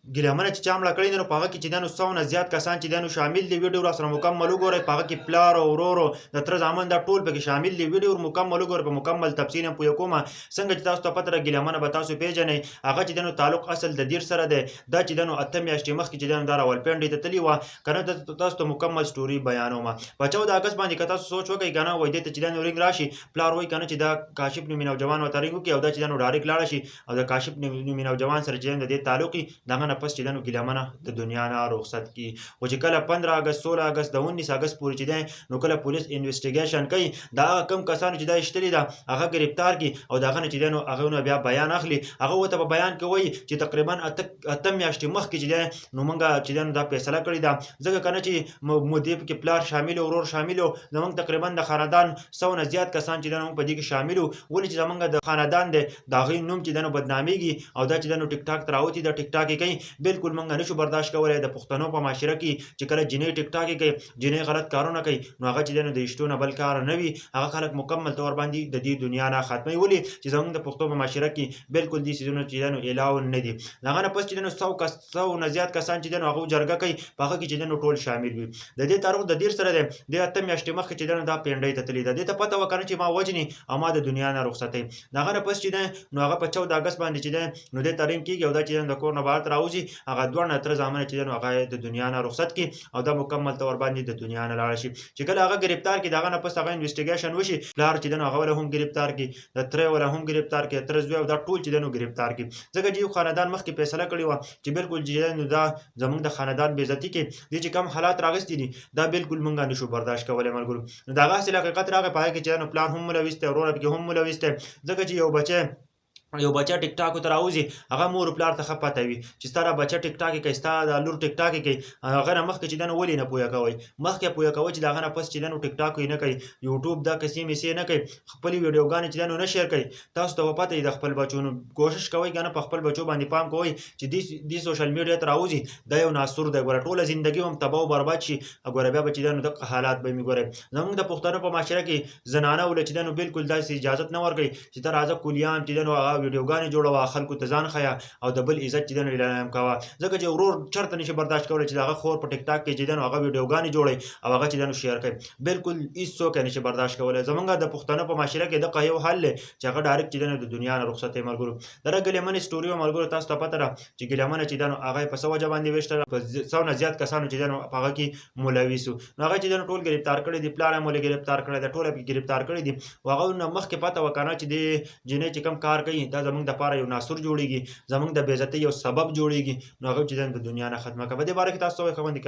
ګیلمنه چې چا مړه کړې ده نو په هغه کې چې دی نو 100 نه زیات کسان چې دی نو شامل دي. ویډیو راسره مکمل وګورئ، په هغه کې پلار او ورور او د تره زامن دا ټول پکې شامل دي. ویډیو مکمل وګورئ، په مکمل تفصیل هم پوه کومه څنګه چې تاسو ته پته ده ګیلمنه به تاسو پیژنئ. هغه چې دی نو تعلق اصل د دیر سره دی. دا چې دی نو 8 میاشتې مخکې چې دی نو دا راولپنډۍ ته تللې وه که نه. تاسو ته مکمل سټوري بیانوم. په 14 اګست باندې که تاسو سوچ وکئ که نه وایي دې ته چې دی نو رینګ راشي، پلار وایي که نه چې دا کاشف نومي نوجوان ورته رینګ وکړي او دا چې دی نو ډایرکټ لاړه شي او د کاشف نومي نوجوان سره چې دی د دې تعلق وي، د هغه نه پس چې دی نو ګیلمنه د دنیا نه رخصت کړي. خو چې کله 15 اګست 16 اګست د 19 اګست پورې چې دی نو کله پولیس انویسټیګیشن کوي، د هغه کم کسانو چې دا ایشتلې ده هغه ګرفتار کړي او د هغه نه چې دی نو هغه نه بیا بیان اخلي. هغه ورته په بیان کې وایي چې تقریبا 8 میاشتې مخکې چې دی نو موږ چې دی نو دا فیصله کړې ده، ځکه که نه چې مودې پکې پلار شامل او ورور شامل و، زموږ تقریبا د خاندان 100 نه زیات کسان چې دی نو په دې کې شامل وو. ولې چې زموږ د خاندان دی د هغوی نوم چې دی نو بدنامېږي او دا چې دی نو ټیک ټاک ته راوتي د ټیک ټاک یې کوي. بالکل موږ نشو برداشت کولی د پښتنو په معاشره کې چې کله جنۍ ټیک ټاک یې کوي، جنۍ غلط کارونه کوي، نو هغه چې دی نو د ایشتو نه بل کار نه وي. هغه خلک مکمل طور باندې د دې دنیا نه ختموي. ولې چې زموږ د پښتو په معاشره کې بالکل دې څیزونه چې دی نو الاو نه دي. د هغه نه پس چې دی نو 100 نه زیات کسان چې دی نو هغه جرګه کوي، په هغه کې چې دی نو ټول شامل وي. د دې تعلق د دیر سره دی. د 8 میاشتې مخکې چې دی نو دا پنډۍ ته تللې ده، دې ته پته وه که نه چې ما وجني او ما د دنیا نه رخصتوي. د هغه نه پس چې دی نو هغه په 14 اګست باندې چې دی نو دې ته رینګ کېږي او دا چې دی نو د کور نه بهر ته راوځي. هغه دواړه تره زامنه چې دی نو هغه د دنیا نه رخصت کړي او دا مکمل طور باندې د دنیا نه لاړه شي. چې کله هغه ګرفتار کړي، د هغه نه پس هغه انویسټیګیشن وشي، پلار چې دی نو هغه وله هم ګرفتار کړي، د تره وله هم ګرفتار کړي، تره زوی او دا ټول چې دی نو ګرفتار کړي. ځکه چې یو خاندان مخکې فیصله کړې وه چې بالکل چې دی نو دا زموږ د خاندان بېعزتي کوي. دې چې کم حالات راغستي دي دا بالکل موږ نشو برداشت کولی ملګرو. نو د هغه اصل حقیقت راغی، په هغه کې چې دی نو پلار هم ملوث دی، ورور پکې هم ملوث دی. ځکه چې یو بچه ټیک ټاک ته راوځي، هغه مور او پلار ته ښه پته وي چې ستا دا بچه ټیک ټاک کوي، ستا دا لور ټیک ټاک کوي. هغه نه مخکې چې دی نو ولې نه پوهه کوئ، مخکې پوهه کوئ چې د هغه نه پس چې دی نو ټیک ټاک یې نه کوي، یوټیوب دا کیسې میسې نه کوي، خپلې ویډیوګانې چې دی نو نه شیر کوي. تاسو ته به پته وي د خپل بچو. نو کوشش کوئ که نه په خپل بچو باندې پام کوئ چې دې سوشل میډیا ته راوځي دا یو ناسور دی. ګوره ټوله زندګي هم تباه او برباد شي. ګوره بیا به چې دی نو دغه حالات به مې ګورئ. زموږ د پښتنو په معاشره کې زنانه وله چې دی نو بالکل داسې اجازت نه ورکوي چې ته راځه کولیان چې دی نو هغه ویډیوګانې جوړوه، خلکو ته ځان ښیه او د بل عزت چې دی نو اعلان کوه. ځکه چې ورور چېرته نشي برداشت کولی چې د هغه خور په ټیک ټاک کې چې دی نو هغه ویډیوګانې جوړوي او هغه چې دی نو شیر کوي. بالکل هېڅوک یې نشي برداشت کولی. زموږ د پښتنو په معاشره کې دغه یو حل دی چې هغه ډایرکټ چې دی نو د دنیا نه رخصت دی ملګرو. دغه ګیلمنې سټوري وه ملګرو، تاسو ته پته ده چې ګیلمنه چې دی نو هغه یې په څه وجه باندې ویشتله، په 100 نه زیات کسانو چې دی نو په هغه کې ملوث وو. نو هغه چې دی نو ټول ګرفتار کړي دي، پلار هم ولې ګرفتار کړی دی، ټول یې ګرفتار کړي دي. هغه نه مخکې پته وه که نه چې دې جنۍ چې کوم کار کوي دا زموږ دپاره یو ناسور جوړېږي، زموږ د بېعزتۍ یو سبب جوړېږي. نو هغه چې دی نو د دنیا نه ختمه کړه. په دې باره کې تاسو څه وایئ؟